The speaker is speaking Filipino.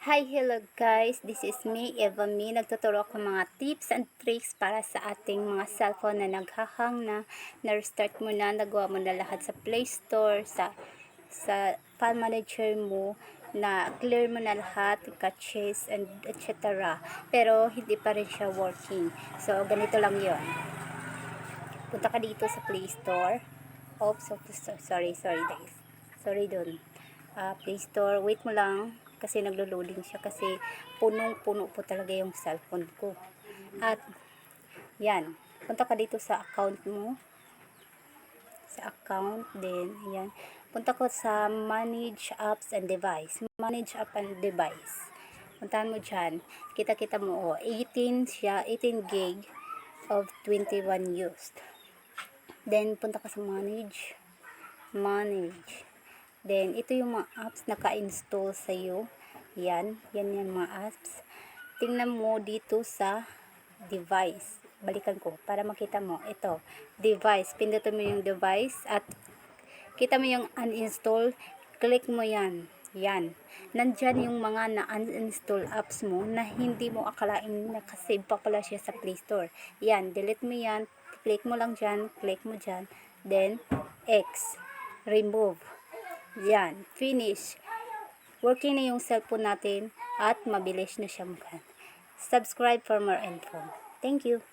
Hi, hello guys. This is me, Eva Me. Nagtuturo ako mga tips and tricks para sa ating mga cellphone na naghahang na-restart mo na, nagawa mo na lahat sa Play Store, sa file manager mo, na clear mo na lahat, caches and etc. Pero hindi pa rin siya working. So, ganito lang 'yon. Punta ka dito sa Play Store. Oops, sorry guys. Sorry dun. Play Store, wait mo lang kasi naglo-loading siya kasi punong-puno po talaga yung cellphone ko. At yan, punta ka dito sa account mo. Sa account din, yan. Punta ko sa manage apps and device. Manage app and device. Puntahan mo dyan. Kita-kita mo, 18 siya, 18 gig of 21 used. Then, punta ka sa manage. Then, ito yung mga apps na ka-install sa'yo. Yan mga apps. Tingnan mo dito sa device. Balikan ko para makita mo. Ito, device. Pindutin mo yung device at kita mo yung uninstall. Click mo yan. Yan. Nandyan yung mga na-uninstall apps mo na hindi mo akalain nakasave pa pala siya sa Play Store. Yan. Delete mo yan. Click mo lang dyan. Click mo dyan. Then, X. Remove. Yan, finish. Working na yung cellphone natin at mabilis na siya mag-subscribe for more info. Thank you.